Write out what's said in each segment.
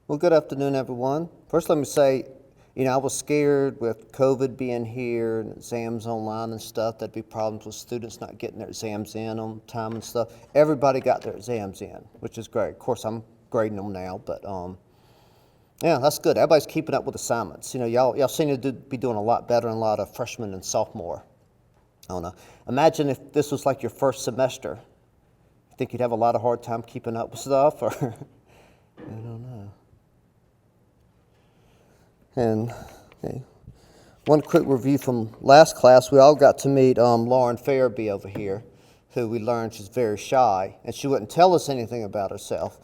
Well, good afternoon, everyone. First, let me say, I was scared with COVID being here and exams online and stuff, there'd be problems with students not getting their exams in on time and stuff. Everybody got their exams in, which is great. Of course, I'm grading them now, but yeah, that's good. Everybody's keeping up with assignments. Y'all seem to be doing a lot better than a lot of freshmen and sophomore. I don't know. Imagine if this was like your first semester. You think you'd have a lot of hard time keeping up with stuff, or I don't know. And okay. One quick review from last class, we all got to meet Lauren Farabee over here, who we learned she's very shy, and she wouldn't tell us anything about herself.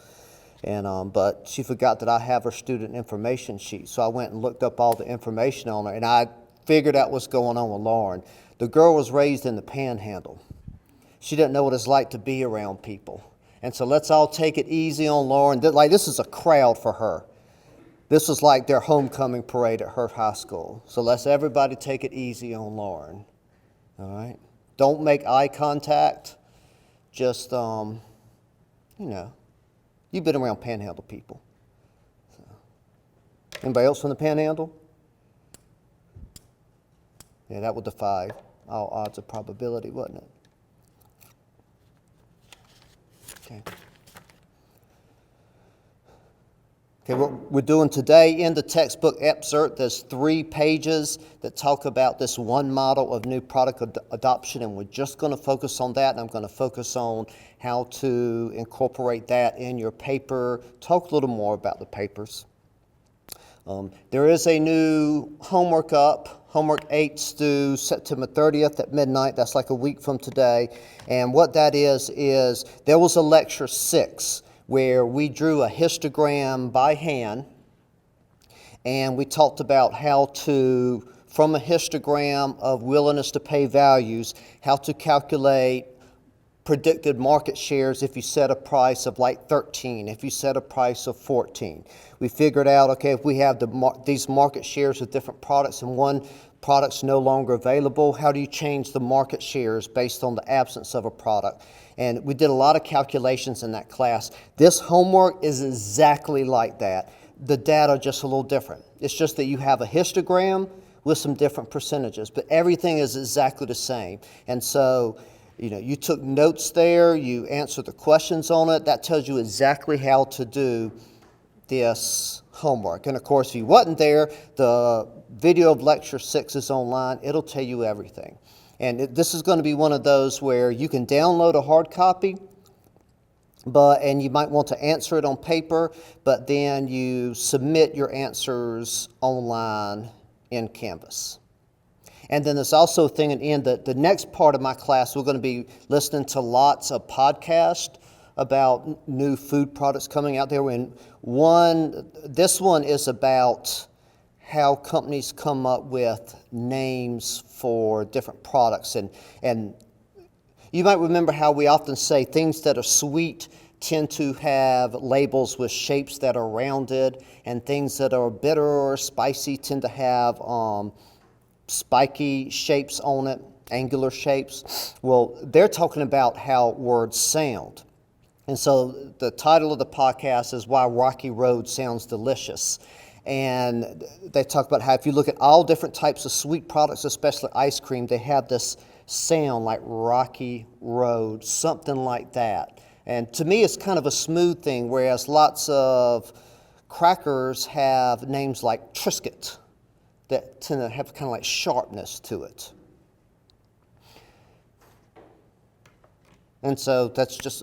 And but she forgot that I have her student information sheet, so I went and looked up all the information on her, and I figured out what's going on with Lauren. The girl was raised in the Panhandle. She didn't know what it's like to be around people, and so let's all take it easy on Lauren. Like, this is a crowd for her. This was like their homecoming parade at her high school. So let's everybody take it easy on Lauren. All right? Don't make eye contact. Just, you've been around Panhandle people. So. Anybody else from the Panhandle? Yeah, that would defy all odds of probability, wouldn't it? Okay. Okay, what we're doing today in the textbook excerpt, there's 3 pages that talk about this one model of new product adoption, and we're just going to focus on that, and I'm going to focus on how to incorporate that in your paper, talk a little more about the papers. There is a new homework up. Homework 8's due September 30th at midnight. That's like a week from today. And what that is there was a lecture 6 where we drew a histogram by hand, and we talked about how to, from a histogram of willingness to pay values, how to calculate predicted market shares if you set a price of like 13, if you set a price of 14. We figured out, okay, if we have these market shares of different products and one product's no longer available, how do you change the market shares based on the absence of a product? And we did a lot of calculations in that class. This homework is exactly like that. The data are just a little different. It's just that you have a histogram with some different percentages, but everything is exactly the same. And so, you took notes there, you answered the questions on it. That tells you exactly how to do this homework. And of course, if you wasn't there, the video of lecture 6 is online. It'll tell you everything. And this is going to be one of those where you can download a hard copy, and you might want to answer it on paper, but then you submit your answers online in Canvas. And then there's also a thing in the next part of my class, we're going to be listening to lots of podcasts about new food products coming out there. And this one is about how companies come up with names for different products. And you might remember how we often say things that are sweet tend to have labels with shapes that are rounded, and things that are bitter or spicy tend to have spiky shapes on it, angular shapes. Well, they're talking about how words sound. And so the title of the podcast is Why Rocky Road Sounds Delicious. And they talk about how if you look at all different types of sweet products, especially ice cream, they have this sound like Rocky Road, something like that. And to me, it's kind of a smooth thing, whereas lots of crackers have names like Triscuit that tend to have kind of like sharpness to it. And so that's just,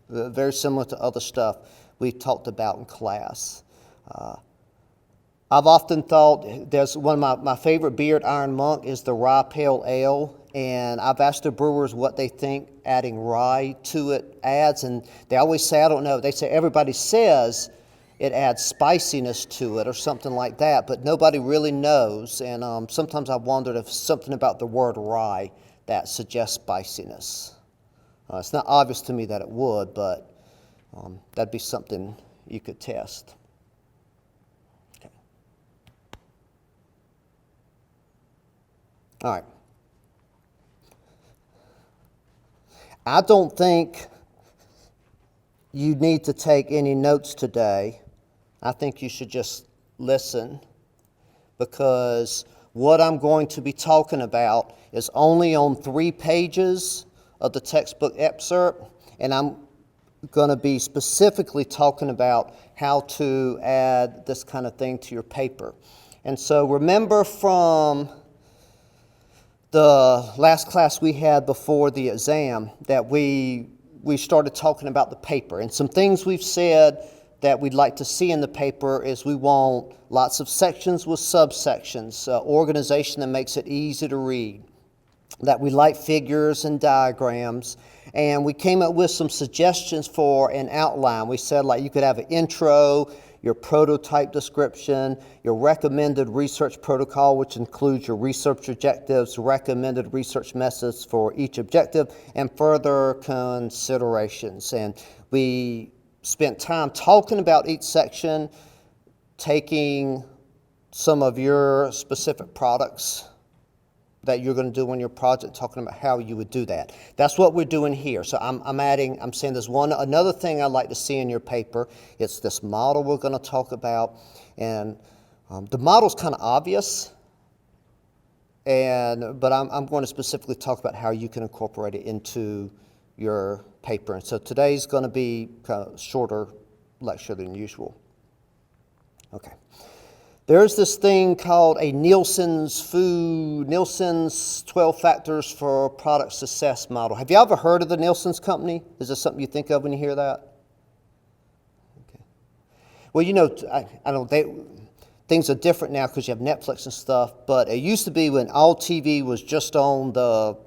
very similar to other stuff we've talked about in class. I've often thought there's one of my favorite beer at Iron Monk is the Rye Pale Ale, and I've asked the brewers what they think adding rye to it adds, and they always say, I don't know. They say everybody says it adds spiciness to it or something like that, but nobody really knows, and sometimes I've wondered if something about the word rye that suggests spiciness. It's not obvious to me that it would, but that'd be something you could test. Okay. All right. I don't think you need to take any notes today. I think you should just listen, because what I'm going to be talking about is only on 3 pages of the textbook excerpt, and I'm going to be specifically talking about how to add this kind of thing to your paper. And so remember from the last class we had before the exam that we started talking about the paper, and some things we've said that we'd like to see in the paper is we want lots of sections with subsections, organization that makes it easy to read, that we like figures and diagrams, and we came up with some suggestions for an outline. We said, like, you could have an intro, your prototype description, your recommended research protocol, which includes your research objectives, recommended research methods for each objective, and further considerations. And we spent time talking about each section, taking some of your specific products that you're going to do on your project, talking about how you would do that. That's what we're doing here. So I'm saying there's another thing I'd like to see in your paper. It's this model we're going to talk about, and the model's kind of obvious, but I'm going to specifically talk about how you can incorporate it into your paper. And so today's going to be kind of shorter lecture than usual. Okay. There's this thing called a Nielsen's 12 Factors for Product Success model. Have you ever heard of the Nielsen's company? Is this something you think of when you hear that? Okay. Well, you know, I don't. Things are different now because you have Netflix and stuff. But it used to be when all TV was just on the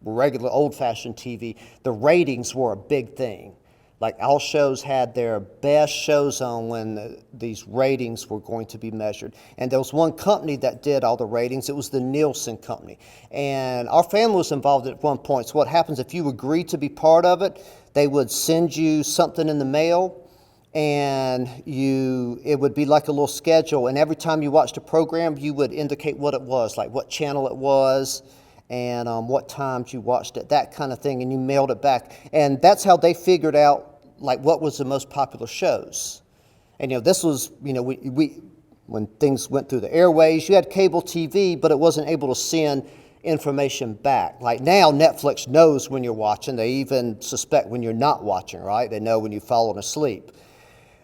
regular old-fashioned TV, the ratings were a big thing. Like, all shows had their best shows on when these ratings were going to be measured. And there was one company that did all the ratings. It was the Nielsen company. And our family was involved at one point. So what happens if you agreed to be part of it, they would send you something in the mail, and it would be like a little schedule. And every time you watched a program, you would indicate what it was, like what channel it was, and what times you watched it, that kind of thing, and you mailed it back. And that's how they figured out, like, what was the most popular shows. And, you know, this was, you know, when things went through the airways, you had cable TV, but it wasn't able to send information back. Like now, Netflix knows when you're watching. They even suspect when you're not watching, right? They know when you've fallen asleep.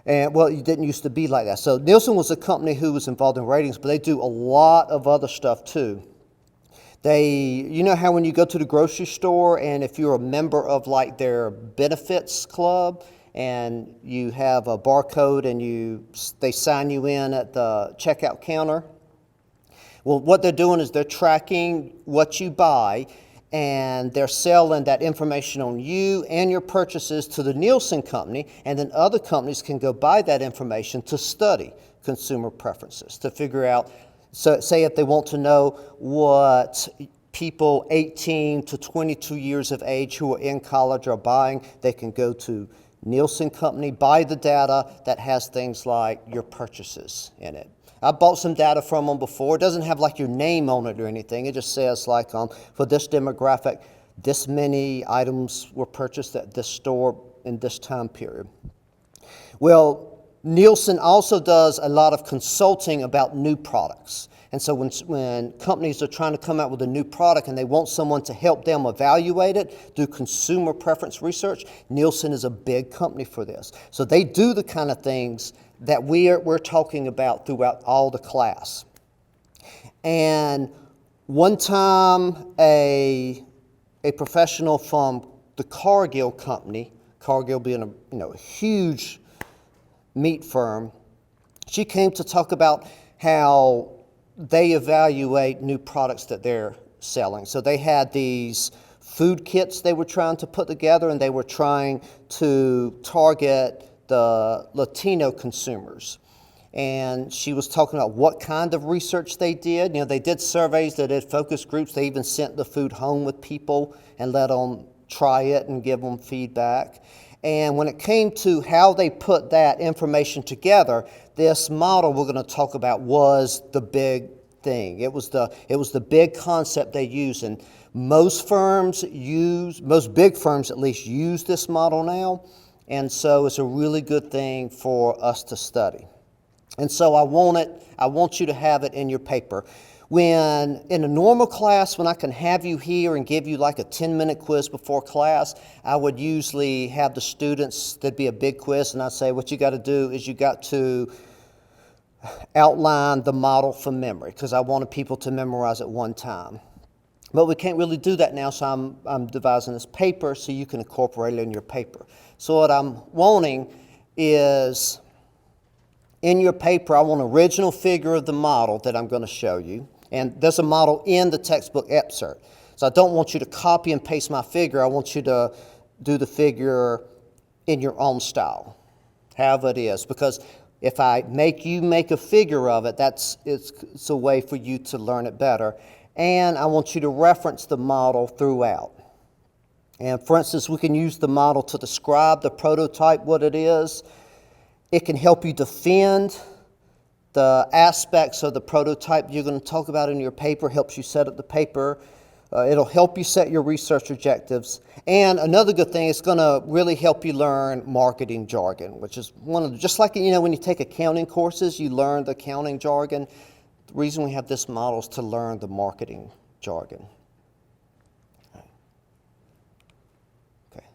And, well, it didn't used to be like that. So Nielsen was a company who was involved in ratings, but they do a lot of other stuff, too. You know how when you go to the grocery store, and if you're a member of, like, their benefits club, and you have a barcode and they sign you in at the checkout counter? Well, what they're doing is they're tracking what you buy, and they're selling that information on you and your purchases to the Nielsen company, and then other companies can go buy that information to study consumer preferences, to figure out. So say if they want to know what people 18 to 22 years of age who are in college are buying, they can go to Nielsen Company, buy the data that has things like your purchases in it. I bought some data from them before. It doesn't have like your name on it or anything. It just says like for this demographic, this many items were purchased at this store in this time period. Well, Nielsen also does a lot of consulting about new products. And so when companies are trying to come out with a new product and they want someone to help them evaluate it, do consumer preference research, Nielsen is a big company for this. So they do the kind of things that we're talking about throughout all the class. And one time a professional from the Cargill company, Cargill being a huge meat firm, she came to talk about how they evaluate new products that they're selling. So they had these food kits they were trying to put together, and they were trying to target the Latino consumers. And she was talking about what kind of research they did. You know, they did surveys, they did focus groups, they even sent the food home with people and let them try it and give them feedback. And when it came to how they put that information together, this model we're going to talk about was the big thing. It was the big concept they use, and most big firms at least use this model now, and so it's a really good thing for us to study. And so I want you to have it in your paper. When in a normal class, when I can have you here and give you like a 10-minute quiz before class, I would usually have the students, there'd be a big quiz, and I'd say what you got to do is you got to outline the model from memory, because I wanted people to memorize it one time. But we can't really do that now, so I'm devising this paper so you can incorporate it in your paper. So what I'm wanting is, in your paper, I want an original figure of the model that I'm going to show you. And there's a model in the textbook excerpt. So I don't want you to copy and paste my figure. I want you to do the figure in your own style, however it is. Because if I make you make a figure of it, it's a way for you to learn it better. And I want you to reference the model throughout. And for instance, we can use the model to describe the prototype, what it is. It can help you defend the aspects of the prototype you're going to talk about in your paper, helps you set up the paper. It'll help you set your research objectives. And another good thing, it's going to really help you learn marketing jargon, which is just like, when you take accounting courses, you learn the accounting jargon. The reason we have this model is to learn the marketing jargon. Okay.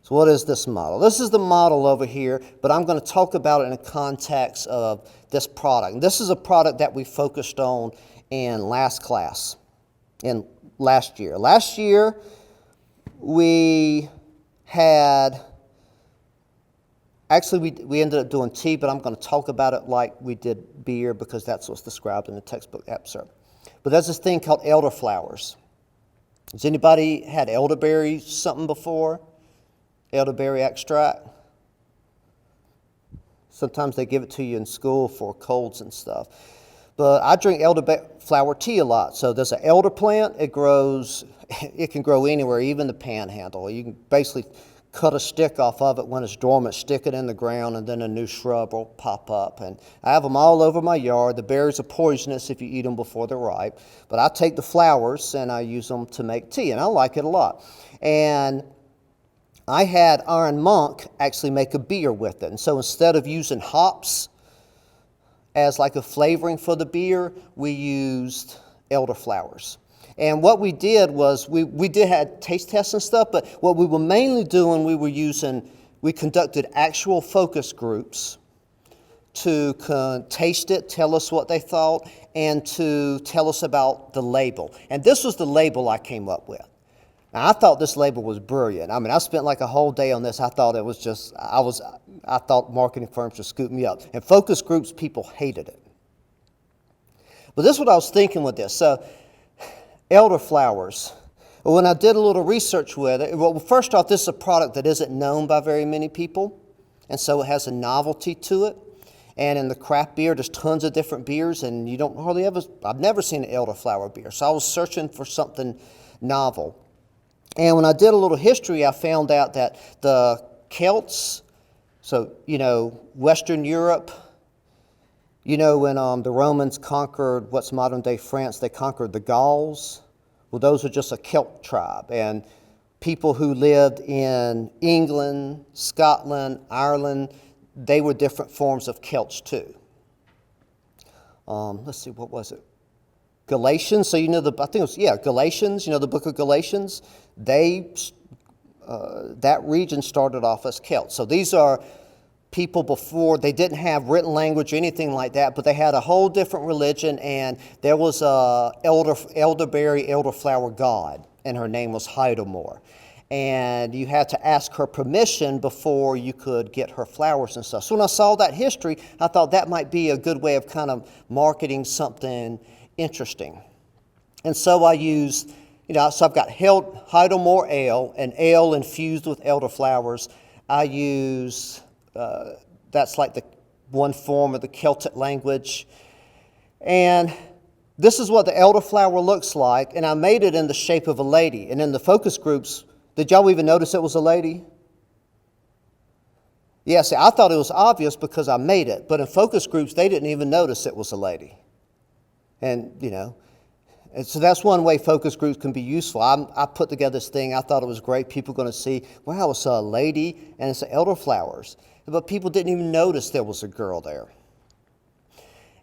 So what is this model? This is the model over here, but I'm going to talk about it in the context of this product. And this is a product that we focused on in last class, in last year. Last year, we had, actually we ended up doing tea, but I'm going to talk about it like we did beer because that's what's described in the textbook excerpt. But there's this thing called elderflowers. Has anybody had elderberry something before? Elderberry extract? Sometimes they give it to you in school for colds and stuff. But I drink elderflower tea a lot. So there's an elder plant. It can grow anywhere, even the panhandle. You can basically cut a stick off of it when it's dormant, stick it in the ground, and then a new shrub will pop up. And I have them all over my yard. The berries are poisonous if you eat them before they're ripe. But I take the flowers and I use them to make tea, and I like it a lot. And I had Iron Monk actually make a beer with it. And so instead of using hops as like a flavoring for the beer, we used elderflowers. And what we did was we did have taste tests and stuff, but what we were mainly doing, we conducted actual focus groups to taste it, tell us what they thought, and to tell us about the label. And this was the label I came up with. Now, I thought this label was brilliant. I mean, I spent like a whole day on this. I thought it was just, I thought marketing firms would scoop me up. And focus groups, people hated it. But this is what I was thinking with this. So, elderflowers. When I did a little research with it, well, first off, this is a product that isn't known by very many people. And so it has a novelty to it. And in the craft beer, there's tons of different beers, and you don't hardly ever, I've never seen an elderflower beer. So I was searching for something novel. And when I did a little history, I found out that the Celts, so, Western Europe, when the Romans conquered what's modern-day France, they conquered the Gauls. Well, those are just a Celt tribe. And people who lived in England, Scotland, Ireland, they were different forms of Celts too. Let's see, what was it? Galatians, so Galatians, the book of Galatians, that region started off as Celts. So these are people before, they didn't have written language or anything like that, but they had a whole different religion, and there was a elderflower god, and her name was Heidelmore. And you had to ask her permission before you could get her flowers and stuff. So when I saw that history, I thought that might be a good way of kind of marketing something interesting. And so I used, so I've got Heidelmore ale, and ale infused with elderflowers. I use, that's like the one form of the Celtic language. And this is what the elderflower looks like, and I made it in the shape of a lady. And in the focus groups, did y'all even notice it was a lady? Yeah, see, I thought it was obvious because I made it, but in focus groups, they didn't even notice it was a lady. And, and so that's one way focus groups can be useful. I put together this thing. I thought it was great. People are going to see, wow, it's a lady and it's elderflowers. But people didn't even notice there was a girl there.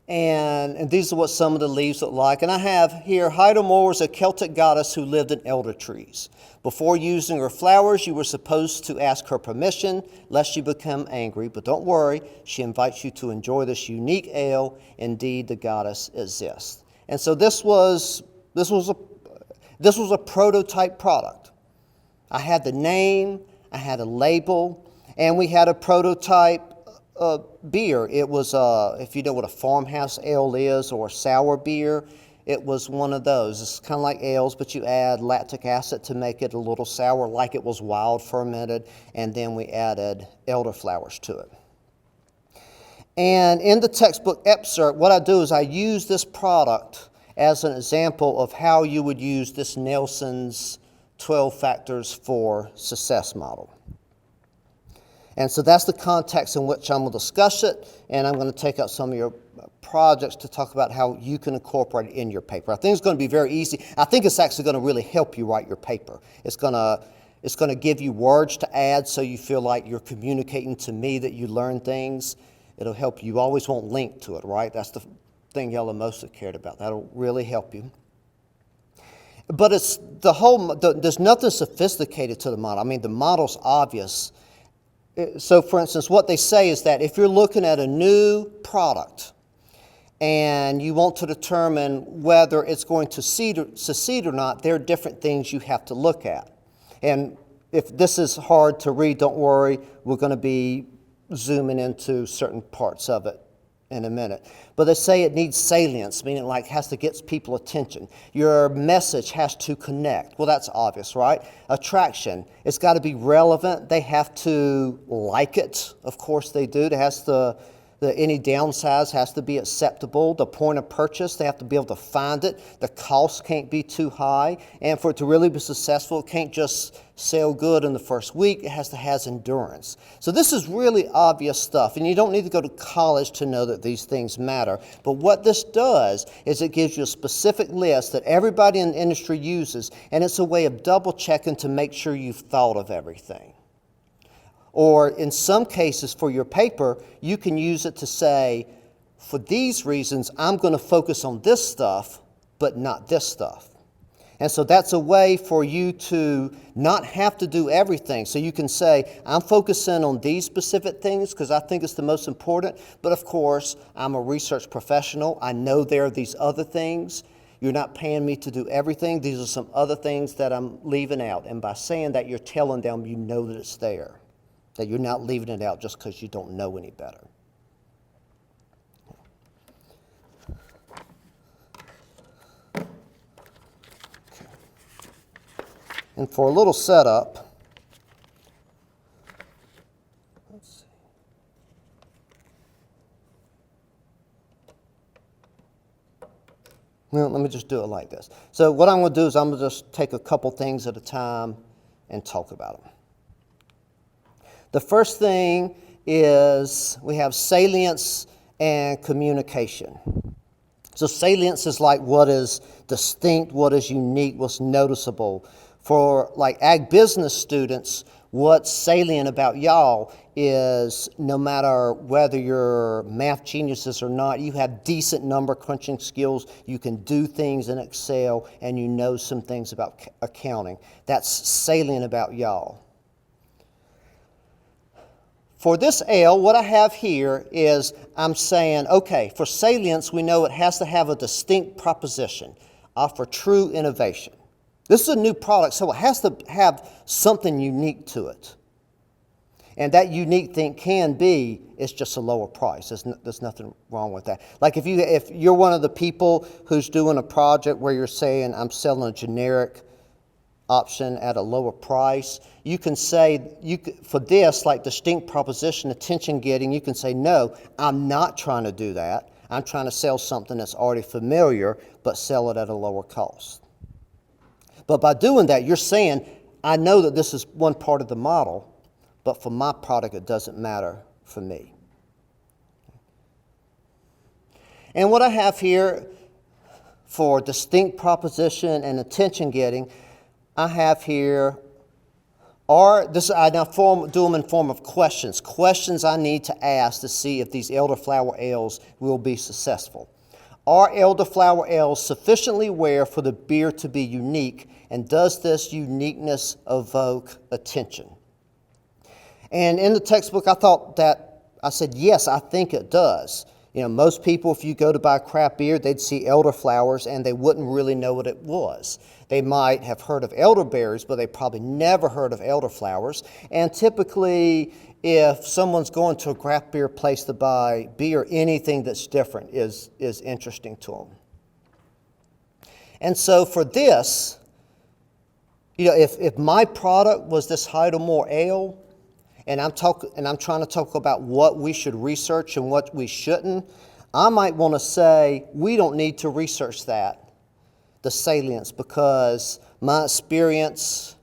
And these are what some of the leaves look like. And I have here, Hydamore was a Celtic goddess who lived in elder trees. Before using her flowers, you were supposed to ask her permission, lest you become angry. But don't worry, she invites you to enjoy this unique ale. Indeed, the goddess exists. And so this was a prototype product. I had the name, I had a label, and we had a prototype beer. It was, if you know what a farmhouse ale is or a sour beer, it was one of those. It's kind of like ales, but you add lactic acid to make it a little sour, like it was wild fermented, and then we added elderflowers to it. And in the textbook excerpt, what I do is I use this product as an example of how you would use this Nelson's 12 factors for success model. And so that's the context in which I'm going to discuss it, and I'm going to take out some of your projects to talk about how you can incorporate it in your paper. I think it's going to be very easy. I think it's actually going to really help you write your paper. It's going to give you words to add so you feel like you're communicating to me that you learn things. It'll help you. You always want link to it, right? That's the thing y'all are most cared about. That'll really help you. But it's there's nothing sophisticated to the model. I mean, the model's obvious. So, for instance, what they say is that if you're looking at a new product and you want to determine whether it's going to succeed or not, there are different things you have to look at. And if this is hard to read, don't worry. We're going to be zooming into certain parts of it in a minute. But they say it needs salience, meaning like has to get people's attention. Your message has to connect. Well, that's obvious, right? Attraction, it's got to be relevant. They have to like it. Of course they do. It has to, any downsize has to be acceptable. The point of purchase, they have to be able to find it. The cost can't be too high. And for it to really be successful, it can't just sell good in the first week. It has to have endurance. So this is really obvious stuff. And you don't need to go to college to know that these things matter. But what this does is it gives you a specific list that everybody in the industry uses. And it's a way of double checking to make sure you've thought of everything. Or in some cases for your paper, you can use it to say, for these reasons, I'm going to focus on this stuff, but not this stuff. And so that's a way for you to not have to do everything. So you can say, I'm focusing on these specific things because I think it's the most important. But of course, I'm a research professional. I know there are these other things. You're not paying me to do everything. These are some other things that I'm leaving out. And by saying that, you're telling them you know that it's there. That you're not leaving it out just because you don't know any better. Okay. And for a little setup, let's see. Well, let me just do it like this. So what I'm going to do is I'm going to just take a couple things at a time and talk about them. The first thing is we have salience and communication. So salience is like what is distinct, what is unique, what's noticeable. For like ag business students, what's salient about y'all is no matter whether you're math geniuses or not, you have decent number crunching skills, you can do things in Excel, and you know some things about accounting. That's salient about y'all. For this ale, what I have here is I'm saying, okay, for salience, we know it has to have a distinct proposition, offer true innovation. This is a new product, so it has to have something unique to it. And that unique thing can be, it's just a lower price. There's nothing wrong with that. Like if you're one of the people who's doing a project where you're saying, I'm selling a generic option at a lower price, you can say, for this, like distinct proposition, attention getting, you can say, no, I'm not trying to do that. I'm trying to sell something that's already familiar, but sell it at a lower cost. But by doing that, you're saying, I know that this is one part of the model, but for my product, it doesn't matter for me. And what I have here for distinct proposition and attention getting, I have here I now do them in form of questions. Questions I need to ask to see if these elderflower ales will be successful. Are elderflower ales sufficiently rare for the beer to be unique, and does this uniqueness evoke attention? And in the textbook, I said, yes, I think it does. Most people, if you go to buy craft beer, they'd see elderflowers and they wouldn't really know what it was. They might have heard of elderberries, but they probably never heard of elderflowers. And typically, if someone's going to a craft beer place to buy beer, anything that's different is interesting to them. And so for this, if my product was this Heidelmore ale, and I'm trying to talk about what we should research and what we shouldn't, I might want to say we don't need to research that, the salience, because my experience,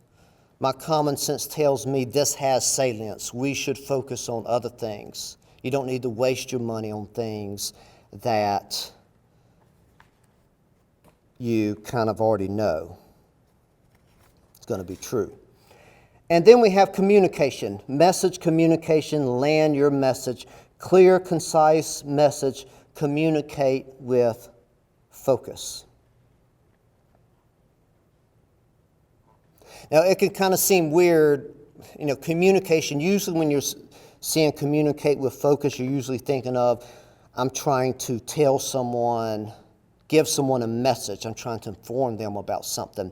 my common sense tells me this has salience. We should focus on other things. You don't need to waste your money on things that you kind of already know it's going to be true. And then we have communication, message communication, land your message, clear, concise message, communicate with focus. Now, it can kind of seem weird, communication, usually when you're seeing communicate with focus, you're usually thinking of, I'm trying to tell someone, give someone a message, I'm trying to inform them about something.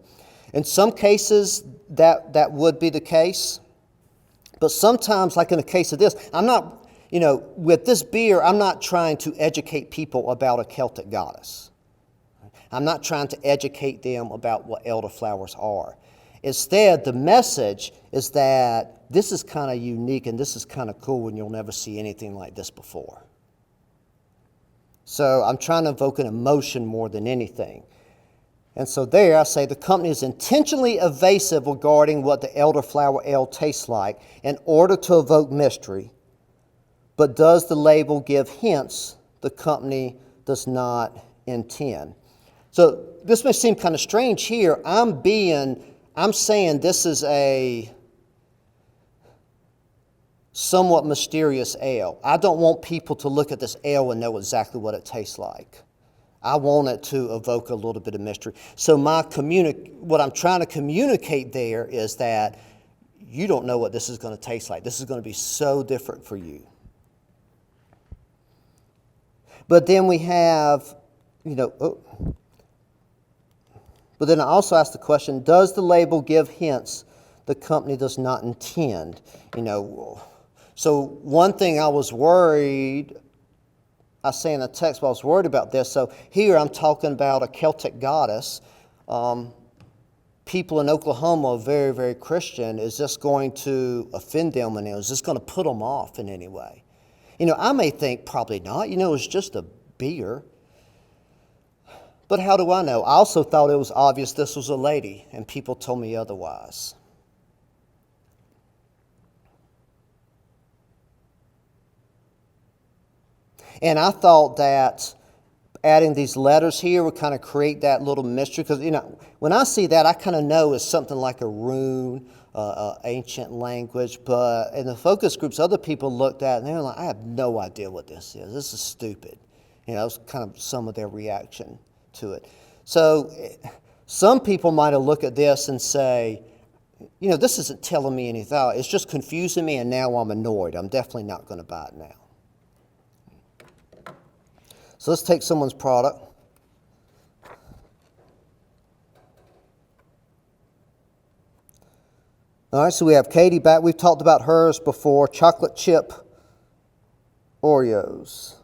In some cases, that would be the case. But sometimes, like in the case of this, I'm not, with this beer, I'm not trying to educate people about a Celtic goddess. I'm not trying to educate them about what elderflowers are. Instead, the message is that this is kind of unique and this is kind of cool and you'll never see anything like this before. So I'm trying to evoke an emotion more than anything. And so there I say the company is intentionally evasive regarding what the elderflower ale tastes like in order to evoke mystery. But does the label give hints the company does not intend? So this may seem kind of strange here. I'm saying this is a somewhat mysterious ale. I don't want people to look at this ale and know exactly what it tastes like. I want it to evoke a little bit of mystery. So what I'm trying to communicate there is that you don't know what this is going to taste like. This is going to be so different for you. But then we have, but then I also ask the question, does the label give hints the company does not intend? So one thing I was worried, I say in the text, but I was worried about this. So here I'm talking about a Celtic goddess. People in Oklahoma are very, very Christian. Is this going to offend them? And is this going to put them off in any way? I may think probably not. It's just a beer. But how do I know? I also thought it was obvious this was a lady, and people told me otherwise. And I thought that adding these letters here would kind of create that little mystery. Because, when I see that, I kind of know it's something like a rune, ancient language. But in the focus groups, other people looked at it and they were like, I have no idea what this is. This is stupid. That was kind of some of their reaction to it. So some people might have looked at this and say, this isn't telling me anything. It's just confusing me and now I'm annoyed. I'm definitely not going to buy it now. So let's take someone's product. All right, so we have Katie back. We've talked about hers before. Chocolate chip Oreos.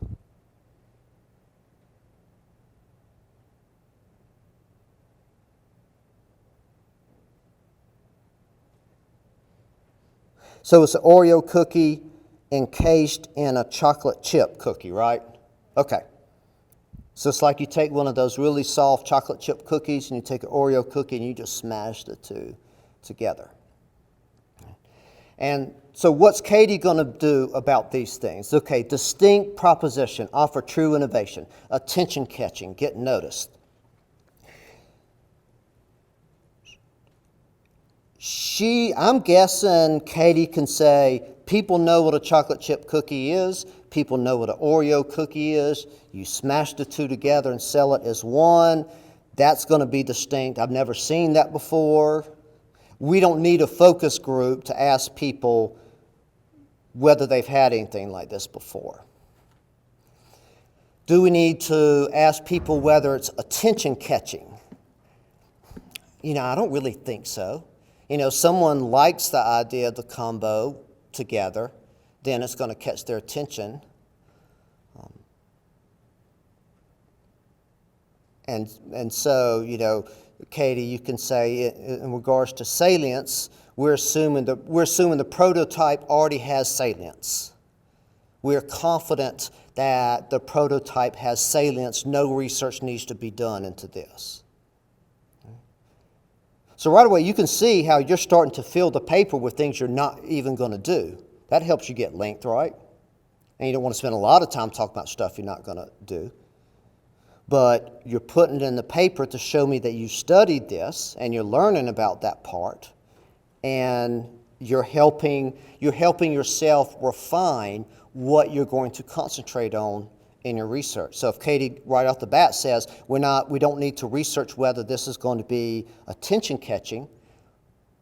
So it's an Oreo cookie encased in a chocolate chip cookie, right? Okay. So it's like you take one of those really soft chocolate chip cookies and you take an Oreo cookie and you just smash the two together. And so what's Katie going to do about these things? Okay, distinct proposition, offer true innovation, attention catching, get noticed. I'm guessing Katie can say, people know what a chocolate chip cookie is. People know what an Oreo cookie is. You smash the two together and sell it as one. That's going to be distinct. I've never seen that before. We don't need a focus group to ask people whether they've had anything like this before. Do we need to ask people whether it's attention catching? I don't really think so. Someone likes the idea of the combo together, then it's going to catch their attention. And so, Katie, you can say in regards to salience, we're assuming the prototype already has salience. We're confident that the prototype has salience. No research needs to be done into this. So right away, you can see how you're starting to fill the paper with things you're not even going to do. That helps you get length, right? And you don't want to spend a lot of time talking about stuff you're not going to do. But you're putting it in the paper to show me that you studied this and you're learning about that part, and you're helping yourself refine what you're going to concentrate on in your research. So if Katie right off the bat says we don't need to research whether this is going to be attention catching,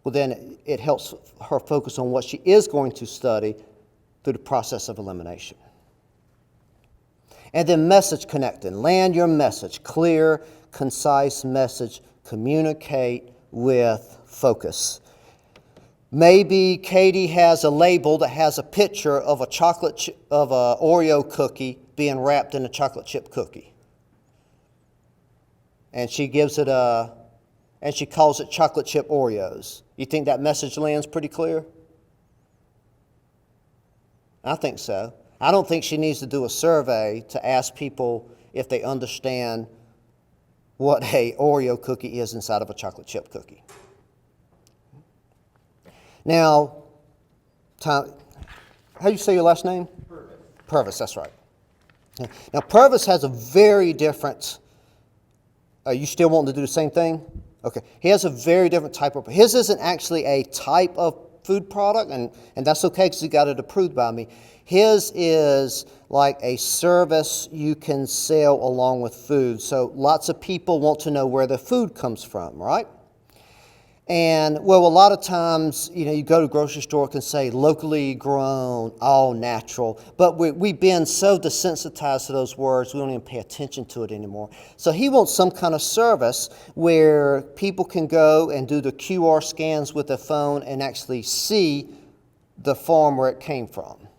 well then it helps her focus on what she is going to study through the process of elimination. And then message connecting. Land your message. Clear, concise message. Communicate with focus. Maybe Katie has a label that has a picture of a Oreo cookie being wrapped in a chocolate chip cookie. And she gives it and she calls it chocolate chip Oreos. You think that message lands pretty clear? I think so. I don't think she needs to do a survey to ask people if they understand what a Oreo cookie is inside of a chocolate chip cookie. Now, how do you say your last name? Purvis. Purvis, that's right. Now, Purvis has a very different, you still want to do the same thing? Okay. He has a very different type of, his isn't actually a type of food product, and that's okay because he got it approved by me. His is like a service you can sell along with food. So lots of people want to know where the food comes from, right? And, well, a lot of times, you go to a grocery store, it can say locally grown, all natural. But we've been so desensitized to those words, we don't even pay attention to it anymore. So he wants some kind of service where people can go and do the QR scans with their phone and actually see the farm where it came from.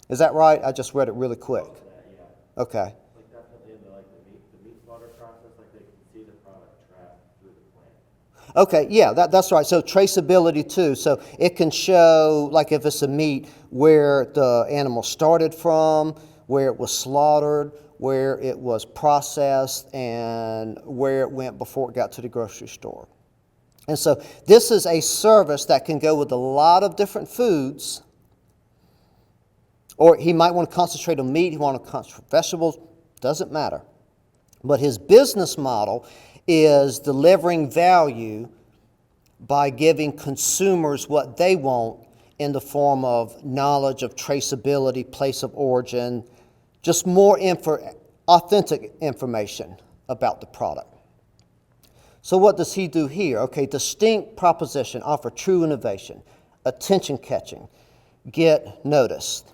Is that right? I just read it really quick. Yeah. Okay. Like definitely in the meat slaughter process, like they can see the product trapped through the plant. Okay, yeah, that's right. So traceability too. So it can show, like if it's a meat, where the animal started from, where it was slaughtered, where it was processed, and where it went before it got to the grocery store. And so this is a service that can go with a lot of different foods. Or he might want to concentrate on meat, he want to concentrate on vegetables, doesn't matter. But his business model is delivering value by giving consumers what they want in the form of knowledge of traceability, place of origin, just more authentic information about the product. So what does he do here? Okay, distinct proposition, offer true innovation, attention catching, get noticed.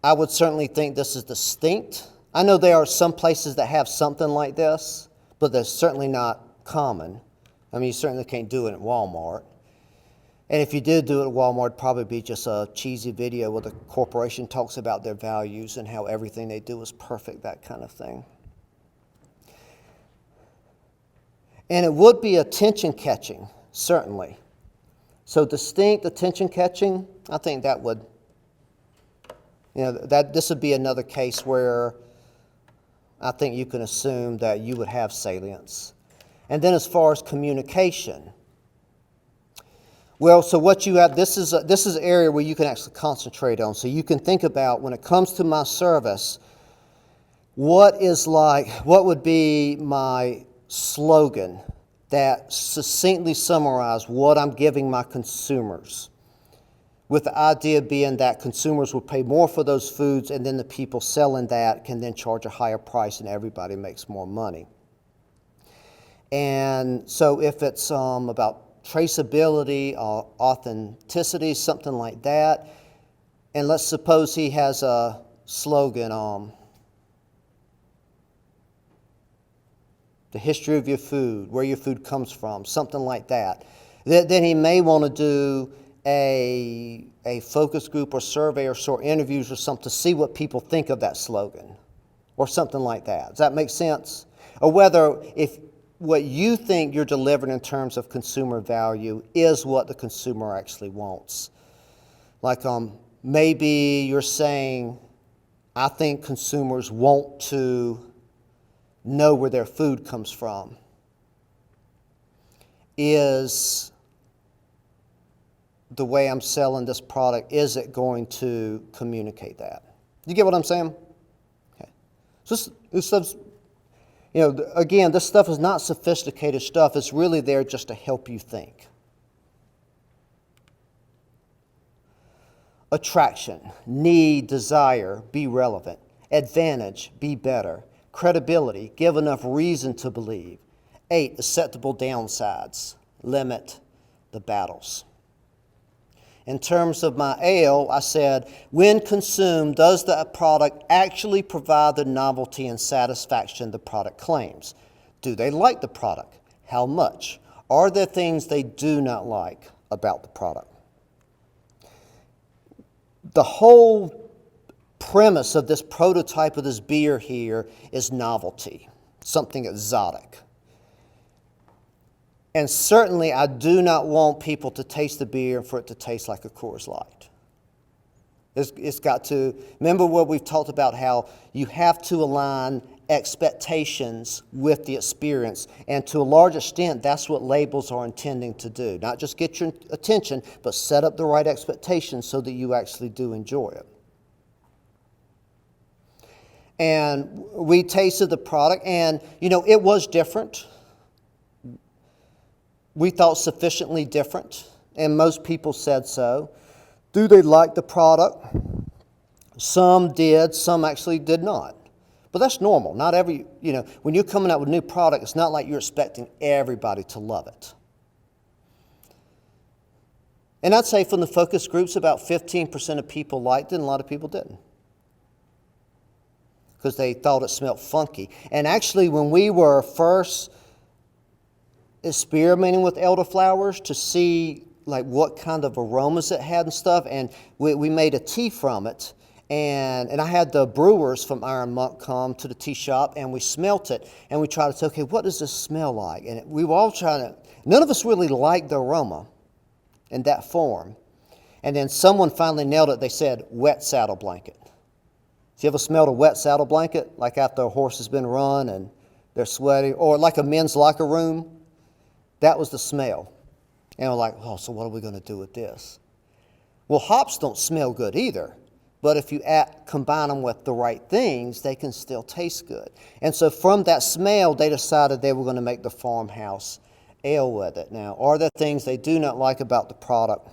I would certainly think this is distinct. I know there are some places that have something like this, but they're certainly not common. I mean, you certainly can't do it at Walmart. And if you did do it at Walmart, it'd probably be just a cheesy video where the corporation talks about their values and how everything they do is perfect, that kind of thing. And it would be attention-catching, certainly. So distinct attention-catching, I think that would, this would be another case where I think you can assume that you would have salience. And then as far as communication, well, so what you have, this is an area where you can actually concentrate on. So you can think about, when it comes to my service, what would be my slogan that succinctly summarize what I'm giving my consumers, with the idea being that consumers will pay more for those foods, and then the people selling that can then charge a higher price and everybody makes more money. And so if it's about traceability or authenticity, something like that, and let's suppose he has a slogan, the history of your food, where your food comes from, something like that. Then he may want to do a focus group or survey or short interviews or something to see what people think of that slogan or something like that. Does that make sense? Or whether if what you think you're delivering in terms of consumer value is what the consumer actually wants. Like maybe you're saying, I think consumers want to know where their food comes from. Is the way I'm selling this product, is it going to communicate that? You get what I'm saying? Okay. So this stuff's, again, this stuff is not sophisticated stuff. It's really there just to help you think. Attraction, need, desire, be relevant. Advantage, be better. Credibility, give enough reason to believe. 8, acceptable downsides, limit the battles. In terms of my ale, I said, when consumed, does the product actually provide the novelty and satisfaction the product claims? Do they like the product? How much? Are there things they do not like about the product? The whole premise of this prototype of this beer here is novelty, something exotic. And certainly I do not want people to taste the beer and for it to taste like a Coors Light. It's got to, remember what we've talked about, how you have to align expectations with the experience. And to a large extent, that's what labels are intending to do. Not just get your attention, but set up the right expectations so that you actually do enjoy it. And we tasted the product, and, it was different. We thought sufficiently different, and most people said so. Do they like the product? Some did, some actually did not. But that's normal. Not every, when you're coming out with a new product, it's not like you're expecting everybody to love it. And I'd say from the focus groups, about 15% of people liked it, and a lot of people didn't, because they thought it smelled funky. And actually, when we were first experimenting with elderflowers to see like what kind of aromas it had and stuff, and we made a tea from it, and I had the brewers from Iron Monk come to the tea shop, and we smelt it, and we tried to say, okay, what does this smell like? And we were all trying to, none of us really liked the aroma in that form. And then someone finally nailed it. They said, wet saddle blanket. Have you ever smelled a wet saddle blanket, like after a horse has been run and they're sweaty, or like a men's locker room? That was the smell. And we're like, so what are we going to do with this? Well, hops don't smell good either. But if you combine them with the right things, they can still taste good. And so from that smell, they decided they were going to make the farmhouse ale with it. Now, are there things they do not like about the product?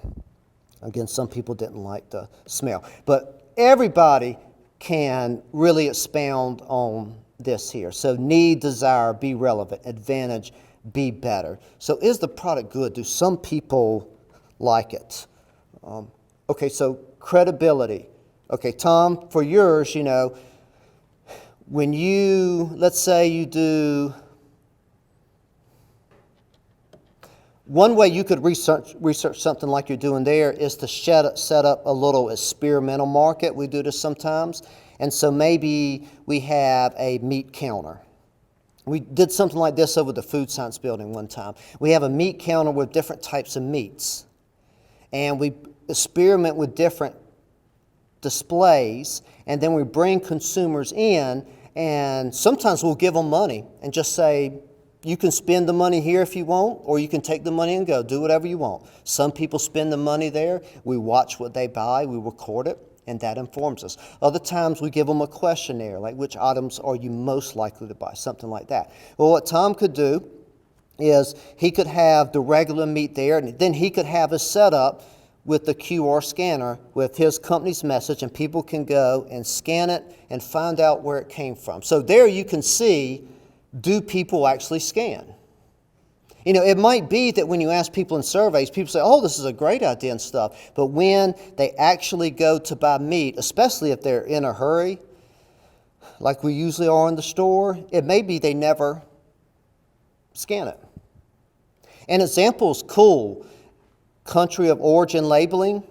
Again, some people didn't like the smell. But everybody can really expound on this here. So need, desire, be relevant, advantage, be better. So is the product good? Do some people like it? Okay, so credibility. Okay, Tom, for yours, when let's say you do, one way you could research something like you're doing there is to set up a little experimental market. We do this sometimes. And so maybe we have a meat counter. We did something like this over the food science building one time. We have a meat counter with different types of meats. And we experiment with different displays, and then we bring consumers in, and sometimes we'll give them money and just say, you can spend the money here if you want, or you can take the money and go. Do whatever you want. Some people spend the money there. We watch what they buy. We record it, and that informs us. Other times we give them a questionnaire, like which items are you most likely to buy, something like that. Well, what Tom could do is he could have the regular meat there, and then he could have a setup with the QR scanner with his company's message, and people can go and scan it and find out where it came from. So there you can see, do people actually scan? You know, it might be that when you ask people in surveys, people say, oh, this is a great idea and stuff. But when they actually go to buy meat, especially if they're in a hurry, like we usually are in the store, it may be they never scan it. An example's cool. Country of origin labeling.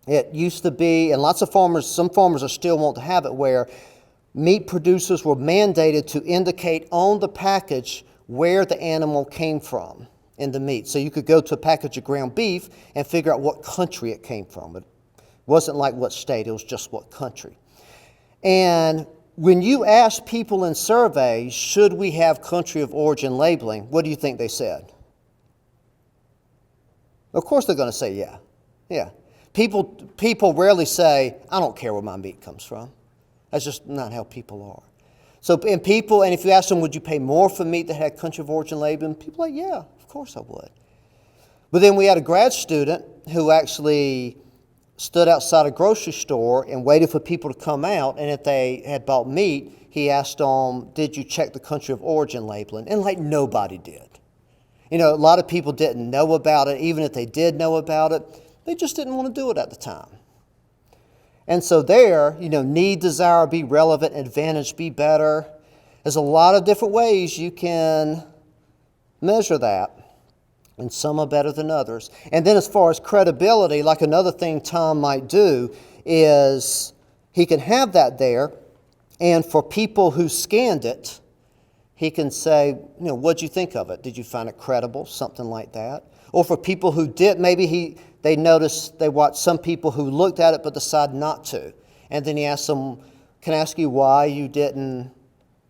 It used to be, and lots of farmers, some farmers are still want to have it, where meat producers were mandated to indicate on the package where the animal came from in the meat. So you could go to a package of ground beef and figure out what country it came from. It wasn't like what state, it was just what country. And when you ask people in surveys, should we have country of origin labeling, what do you think they said? Of course they're going to say yeah. Yeah. People rarely say, I don't care where my meat comes from. That's just not how people are. So, and if you ask them, would you pay more for meat that had country of origin labeling? People are like, yeah, of course I would. But then we had a grad student who actually stood outside a grocery store and waited for people to come out, and if they had bought meat, he asked them, did you check the country of origin labeling? And like nobody did. You know, a lot of people didn't know about it. Even if they did know about it, they just didn't want to do it at the time. And so there, you know, need, desire, be relevant, advantage, be better. There's a lot of different ways you can measure that, and some are better than others. And then as far as credibility, like another thing Tom might do is he can have that there, and for people who scanned it, he can say, you know, what'd you think of it? Did you find it credible? Something like that. Or for people who did, maybe they noticed, they watched some people who looked at it but decided not to. And then he asked them, can I ask you why you didn't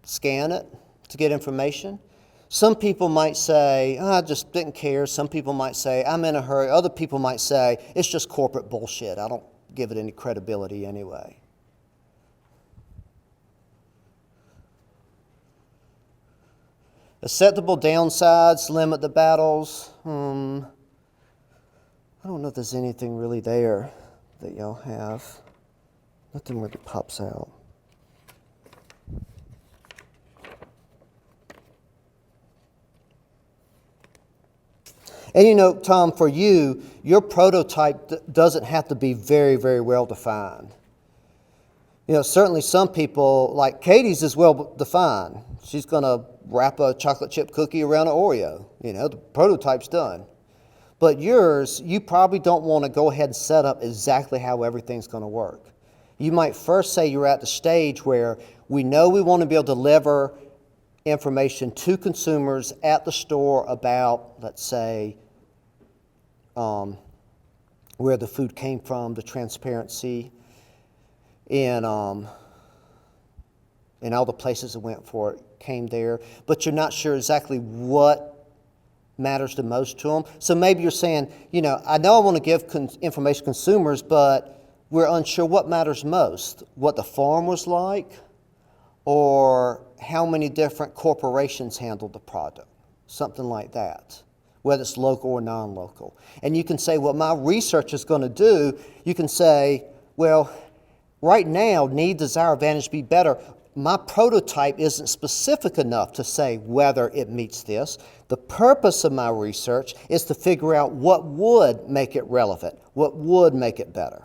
scan it to get information? Some people might say, oh, I just didn't care. Some people might say, I'm in a hurry. Other people might say, it's just corporate bullshit. I don't give it any credibility anyway. Acceptable downsides, limit the battles. I don't know if there's anything really there that y'all have. Nothing really pops out. And you know, Tom, for you, your prototype doesn't have to be very, very well defined. You know, certainly some people, like Katie's is well defined. She's going to wrap a chocolate chip cookie around an Oreo. You know, the prototype's done. But yours, you probably don't want to go ahead and set up exactly how everything's going to work. You might first say you're at the stage where we know we want to be able to deliver information to consumers at the store about, let's say, where the food came from, the transparency, and all the places it went for it came there. But you're not sure exactly what matters the most to them. So maybe you're saying, you know I want to give information to consumers, but we're unsure what matters most, what the farm was like, or how many different corporations handled the product, something like that, whether it's local or non-local. And you can say, what my research is going to do, you can say, well, right now, need, desire, advantage, be better. My prototype isn't specific enough to say whether it meets this. The purpose of my research is to figure out what would make it relevant, what would make it better.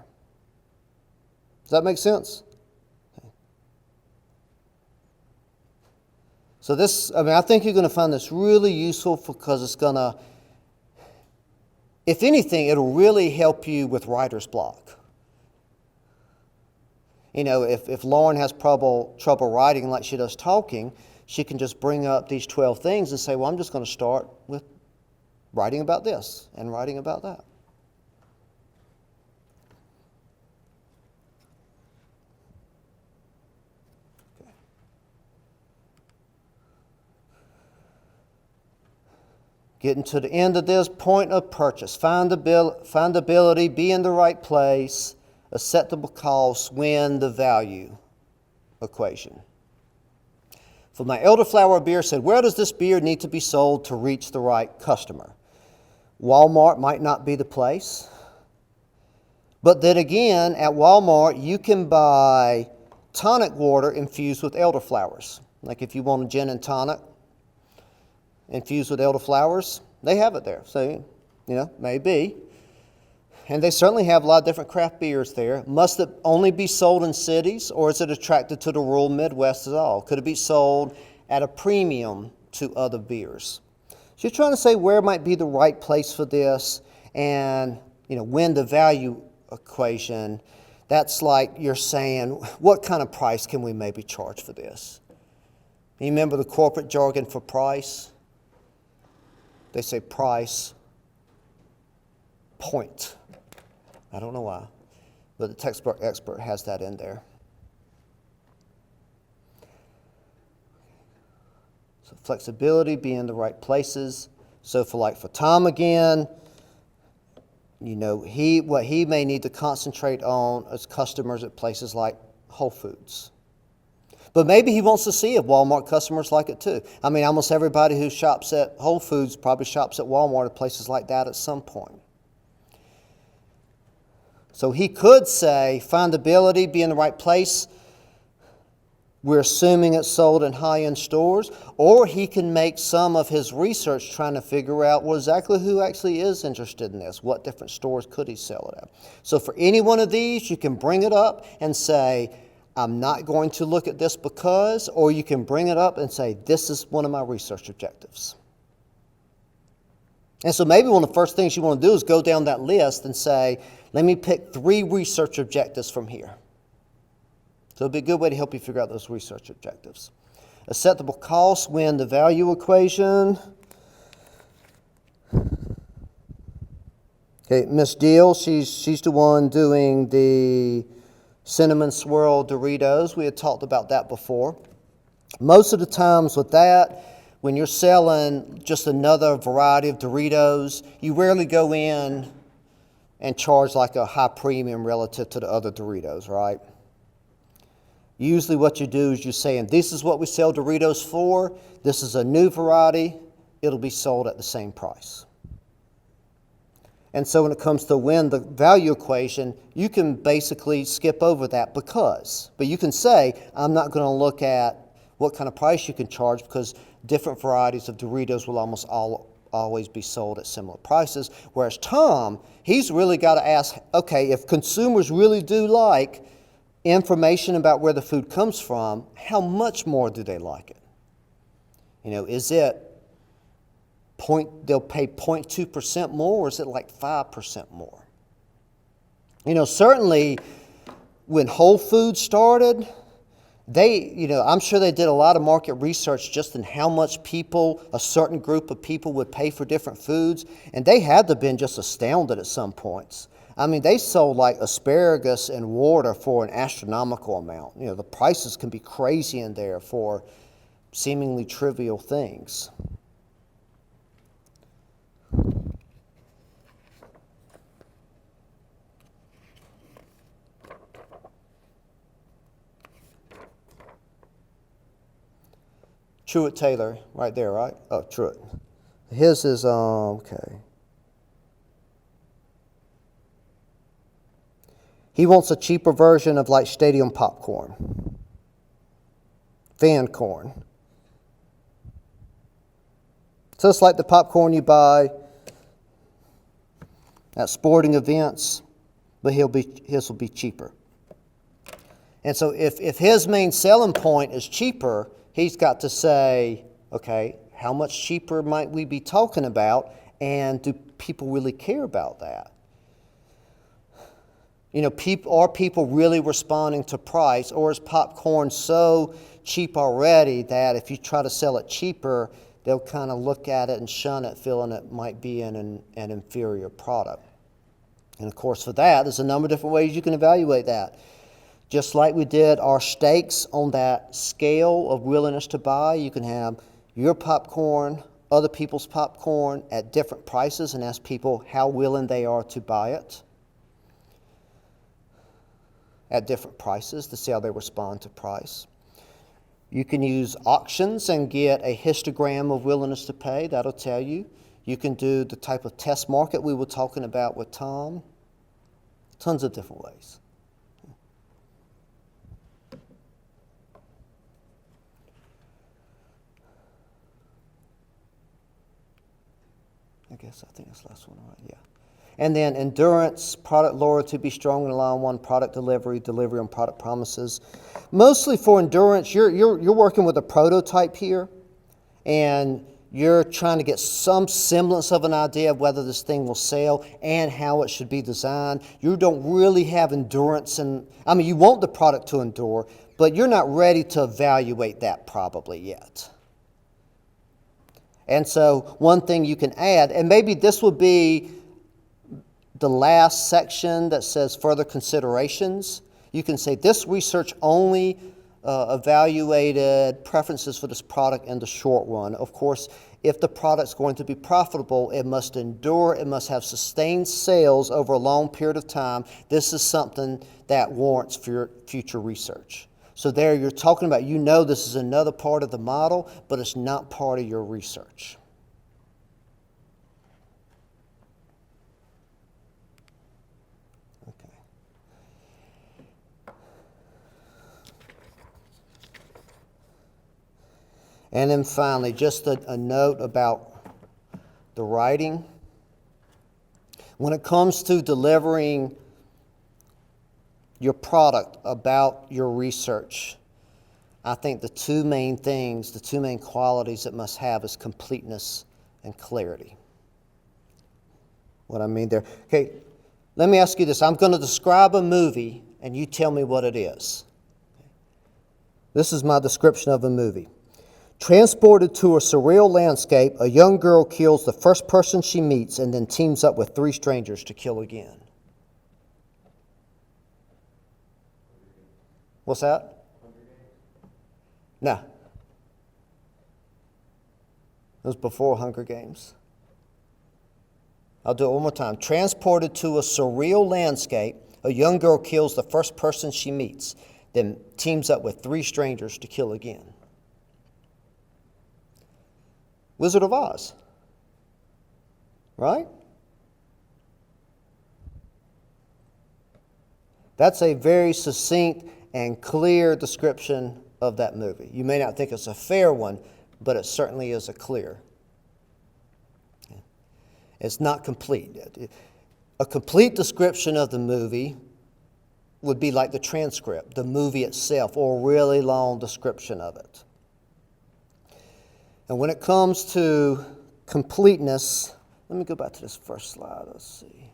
Does that make sense? So this, I think you're going to find this really useful because it's going to, if anything, it'll really help you with writer's block. You know, if Lauren has trouble writing like she does talking, she can just bring up these 12 things and say, well, I'm just going to start with writing about this and writing about that. Okay. Getting to the end of this, point of purchase. Findability, be in the right place. Acceptable cost, win the value equation. For my elderflower beer said, where does this beer need to be sold to reach the right customer? Walmart might not be the place. But then again, at Walmart, you can buy tonic water infused with elderflowers. Like if you want a gin and tonic infused with elderflowers, they have it there. So, maybe. And they certainly have a lot of different craft beers there. Must it only be sold in cities, or is it attracted to the rural Midwest at all? Could it be sold at a premium to other beers? So you're trying to say where might be the right place for this, and when the value equation, that's like you're saying, what kind of price can we maybe charge for this? You remember the corporate jargon for price? They say price point. I don't know why, but the textbook expert has that in there. So flexibility, be in the right places. So for Tom again, what he may need to concentrate on is customers at places like Whole Foods. But maybe he wants to see if Walmart customers like it too. I mean, almost everybody who shops at Whole Foods probably shops at Walmart or places like that at some point. So he could say, findability, be in the right place. We're assuming it's sold in high-end stores. Or he can make some of his research trying to figure out exactly who actually is interested in this. What different stores could he sell it at? So for any one of these, you can bring it up and say, I'm not going to look at this because, or you can bring it up and say, this is one of my research objectives. And so maybe one of the first things you want to do is go down that list and say, let me pick 3 research objectives from here. So it'll be a good way to help you figure out those research objectives. Acceptable cost, win the value equation. Okay, Miss Deal, she's the one doing the cinnamon swirl Doritos. We had talked about that before. Most of the times with that, when you're selling just another variety of Doritos, you rarely go in and charge like a high premium relative to the other Doritos, right? Usually what you do is you're saying, this is what we sell Doritos for. This is a new variety. It'll be sold at the same price. And so when it comes to win the value equation, you can basically skip over that because. But you can say, I'm not going to look at what kind of price you can charge because different varieties of Doritos will almost always be sold at similar prices. Whereas Tom, he's really got to ask, okay, if consumers really do like information about where the food comes from, how much more do they like it? Is it they'll pay 0.2% more, or is it like 5% more? Certainly when Whole Foods started, I'm sure they did a lot of market research just in how much a certain group of people would pay for different foods, and they had to have been just astounded at some points. I mean, they sold like asparagus and water for an astronomical amount. The prices can be crazy in there for seemingly trivial things. Truett Taylor, right there, right? Oh, Truett. His is, okay. He wants a cheaper version of like stadium popcorn, fan corn. So it's like the popcorn you buy at sporting events, but his will be cheaper. And so if his main selling point is cheaper, he's got to say, okay, how much cheaper might we be talking about, and do people really care about that? Are people really responding to price, or is popcorn so cheap already that if you try to sell it cheaper, they'll kind of look at it and shun it, feeling it might be an inferior product? And of course, for that, there's a number of different ways you can evaluate that. Just like we did our stakes on that scale of willingness to buy, you can have your popcorn, other people's popcorn at different prices, and ask people how willing they are to buy it at different prices to see how they respond to price. You can use auctions and get a histogram of willingness to pay. That'll tell you. You can do the type of test market we were talking about with Tom. Tons of different ways. I think that's the last one, right? Yeah. And then endurance, product loyalty, be strong and rely on one, product delivery on product promises. Mostly for endurance, you're working with a prototype here, and you're trying to get some semblance of an idea of whether this thing will sell and how it should be designed. You don't really have endurance, you want the product to endure, but you're not ready to evaluate that probably yet. And so one thing you can add, and maybe this will be the last section that says further considerations. You can say this research only evaluated preferences for this product in the short run. Of course, if the product's going to be profitable, it must endure, it must have sustained sales over a long period of time. This is something that warrants future research. So there you're talking about, this is another part of the model, but it's not part of your research. Okay. And then finally, just a note about the writing. When it comes to delivering your product about your research, I think the two main qualities it must have is completeness and clarity. What I mean there. Okay, let me ask you this. I'm going to describe a movie, and you tell me what it is. This is my description of a movie. Transported to a surreal landscape, a young girl kills the first person she meets and then teams up with 3 strangers to kill again. What's that? No. It was before Hunger Games. I'll do it one more time. Transported to a surreal landscape, a young girl kills the first person she meets, then teams up with 3 strangers to kill again. Wizard of Oz. Right? That's a very succinct and clear description of that movie. You may not think it's a fair one, but it certainly is a clear. It's not complete. A complete description of the movie would be like the transcript, the movie itself, or a really long description of it. And when it comes to completeness, let me go back to this first slide. Let's see.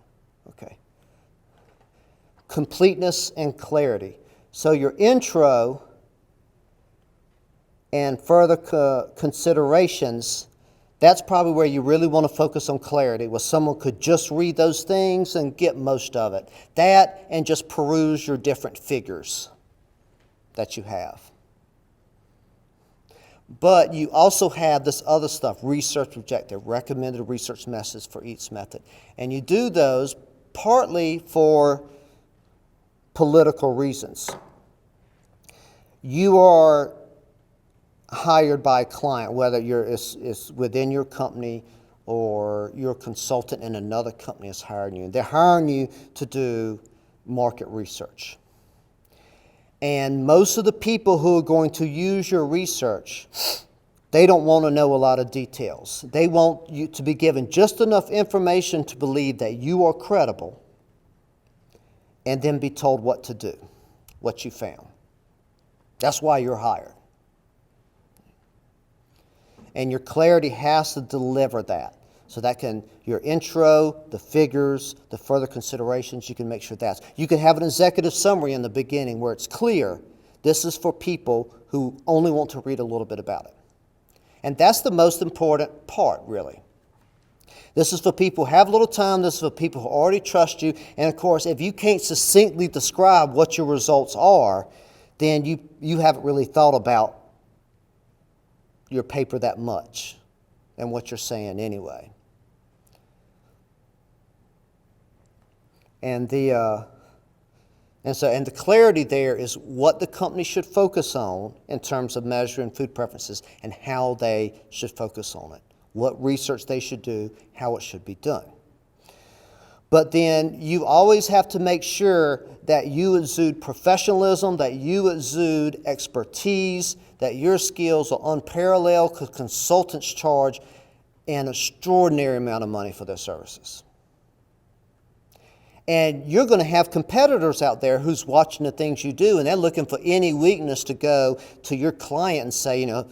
Okay. Completeness and clarity. So your intro and further considerations, that's probably where you really want to focus on clarity, where someone could just read those things and get most of it. That and just peruse your different figures that you have. But you also have this other stuff, research objective, recommended research methods for each method. And you do those partly for political reasons. You are hired by a client, whether it's within your company or you're a consultant and another company is hiring you. They're hiring you to do market research. And most of the people who are going to use your research, they don't want to know a lot of details. They want you to be given just enough information to believe that you are credible and then be told what to do, what you found. That's why you're hired. And your clarity has to deliver that. So that your intro, the figures, the further considerations, you can make sure that's. You can have an executive summary in the beginning where it's clear this is for people who only want to read a little bit about it. And that's the most important part, really. This is for people who have little time. This is for people who already trust you. And of course, if you can't succinctly describe what your results are, then you haven't really thought about your paper that much and what you're saying anyway. And And the clarity there is what the company should focus on in terms of measuring food preferences and how they should focus on it, what research they should do, how it should be done. But then you always have to make sure that you exude professionalism, that you exude expertise, that your skills are unparalleled, because consultants charge an extraordinary amount of money for their services. And you're going to have competitors out there who's watching the things you do, and they're looking for any weakness to go to your client and say, you know,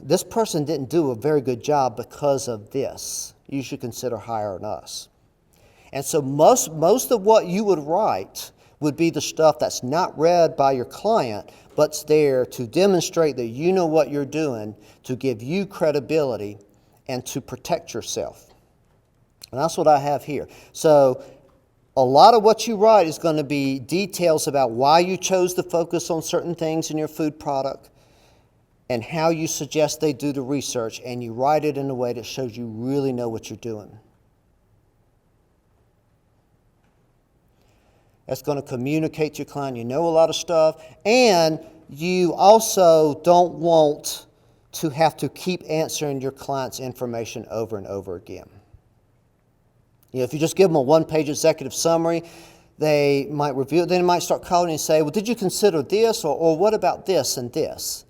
this person didn't do a very good job because of this. You should consider hiring us. And so most of what you would write would be the stuff that's not read by your client, but's there to demonstrate that you know what you're doing, to give you credibility, and to protect yourself. And that's what I have here. So a lot of what you write is going to be details about why you chose to focus on certain things in your food product and how you suggest they do the research, and you write it in a way that shows you really know what you're doing. That's going to communicate to your client. You know a lot of stuff, and you also don't want to have to keep answering your client's information over and over again. You know, if you just give them a one-page executive summary, they might review it. Then they might start calling and say, well, did you consider this, or what about this and this?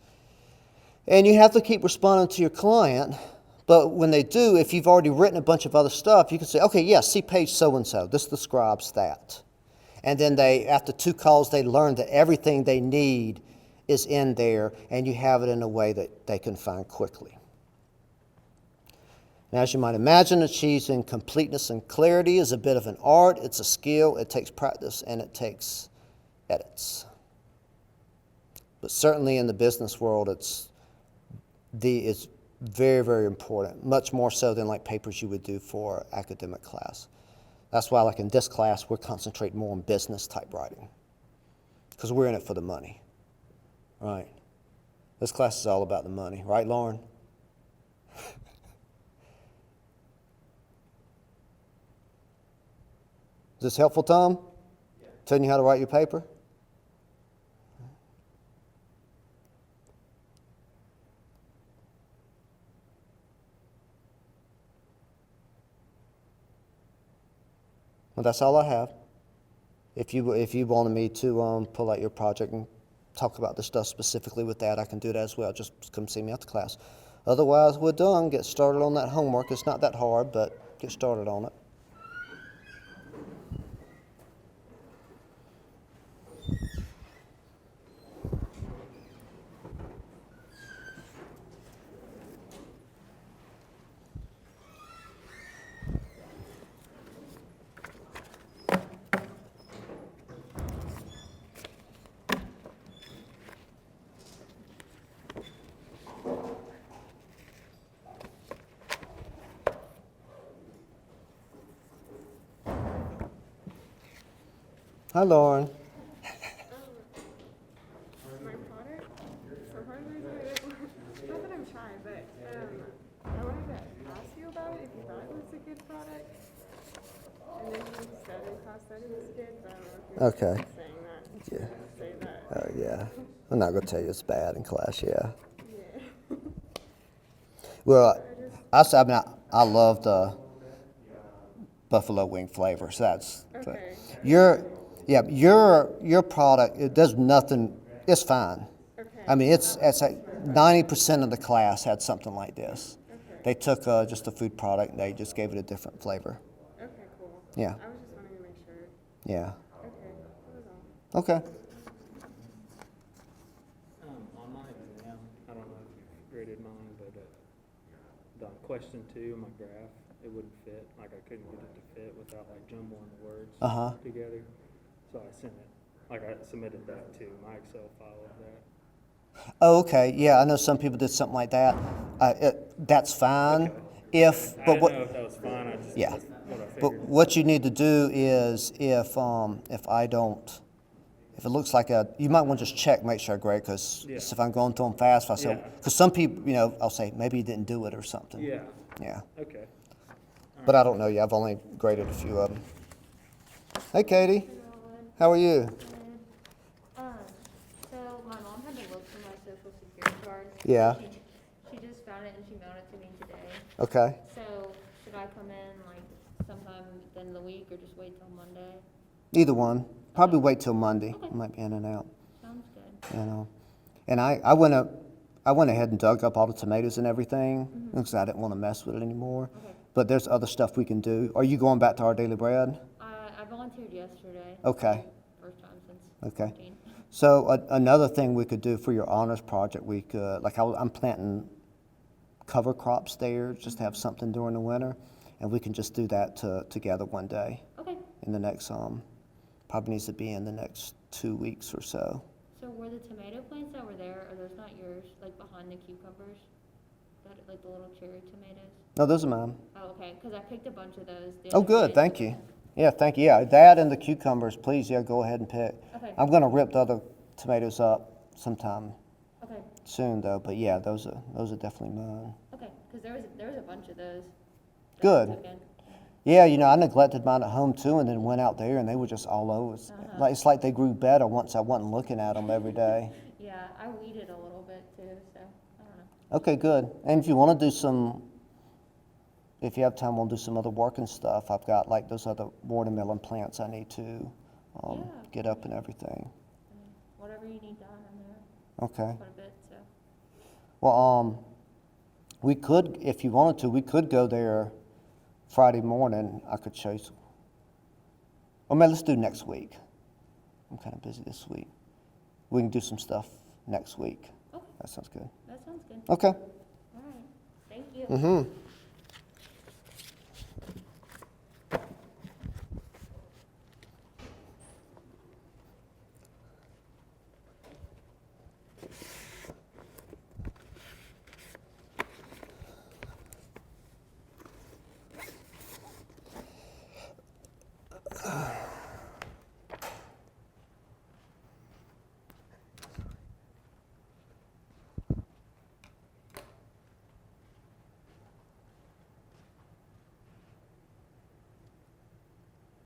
And you have to keep responding to your client. But when they do, if you've already written a bunch of other stuff, you can say, okay, yes, see page so-and-so. This describes that. And then after 2 calls, they learn that everything they need is in there, and you have it in a way that they can find quickly. Now, as you might imagine, achieving completeness and clarity is a bit of an art. It's a skill. It takes practice, and it takes edits. But certainly in the business world, it's very, very important, much more so than like papers you would do for academic class. That's why, like in this class, we're concentrating more on business type writing, because we're in it for the money, right? This class is all about the money, right, Lauren? Is this helpful, Tom? Yeah. Telling you how to write your paper? Well, that's all I have. If you wanted me to pull out your project and talk about the stuff specifically with that, I can do that as well. Just come see me after class. Otherwise, we're done. Get started on that homework. It's not that hard, but get started on it. Hi, Lauren. My product, so part of the reason I didn't, not that I'm shy, but I wanted to ask you about it if you thought it was a good product. And then you said in class that it was good, but I don't know if you're Okay. saying that. Yeah. Say that. Oh, yeah. I'm not going to tell you it's bad in class, yeah. Yeah. Well, I love the buffalo wing flavor, so that's... Okay. Your product, it does nothing, it's fine. Okay. I mean, it's like 90% of the class had something like this. Okay. They took just a food product and they just gave it a different flavor. Okay, cool. Yeah. I was just wanting to make sure. Yeah. Okay, that was all. Okay. On my exam, I don't know if you graded mine, but the question 2, my graph, it wouldn't fit. Like I couldn't get it to fit without like jumbling the words together. So I sent it. Like I submitted that to my Excel file of that. Oh, okay. Yeah, I know some people did something like that. That's fine. Okay. I didn't know if that was fine. I just Yeah. that's what I But figured. what you need to do is if it looks like you might want to just check, make sure I grade, because Yeah. if I'm going through them fast, if I say, Yeah. because some people, I'll say maybe you didn't do it or something. Yeah. Yeah. Okay. But I don't know yet. I've only graded a few of them. Hey, Katie. How are you? card. Yeah. She just found it and she mailed it to me today. Okay. So should I come in like sometime at the end of the week or just wait till Monday? Either one. Probably wait till Monday. Okay. Might be in and out, Sounds good. you know. And I went ahead and dug up all the tomatoes and everything because I didn't want to mess with it anymore. Okay. But there's other stuff we can do. Are you going back to Our Daily Bread? I volunteered yesterday. Okay. First time since Okay. 14. So another thing we could do for your honors project, we could, like I'm planting cover crops there, just to have something during the winter, and we can just do that together one day Okay. in the next, probably needs to be in the next 2 weeks or so. So were the tomato plants that were there, are those not yours, like behind the cucumbers? That, like the little cherry tomatoes? No, those are mine. Oh, okay, because I picked a bunch of those. the Oh, other good, day. thank you. Yeah, thank you. Yeah, that and the cucumbers, please, yeah, go ahead and pick. Okay. I'm gonna rip the other tomatoes up sometime Okay, soon though, but yeah, those are definitely mine. okay, because there was a bunch of those. that I Good. took in. Yeah, you know, I neglected mine at home too, and then went out there and they were just all over. Like, it's like they grew better once I wasn't looking at them every day. Yeah, I weeded a little bit too, so I don't know. Okay, good. And if you want to do if you have time, we'll do some other working stuff. I've got like those other watermelon plants I need to Yeah. get up and everything. Whatever you need done, I'm there Okay. quite a bit, so. Well, we could, if you wanted to, we could go there Friday morning. I could show you some. Or maybe let's do next week. I'm kind of busy this week. We can do some stuff next week. Okay, That sounds good. that sounds good. Okay. All right, thank you. Mm-hmm.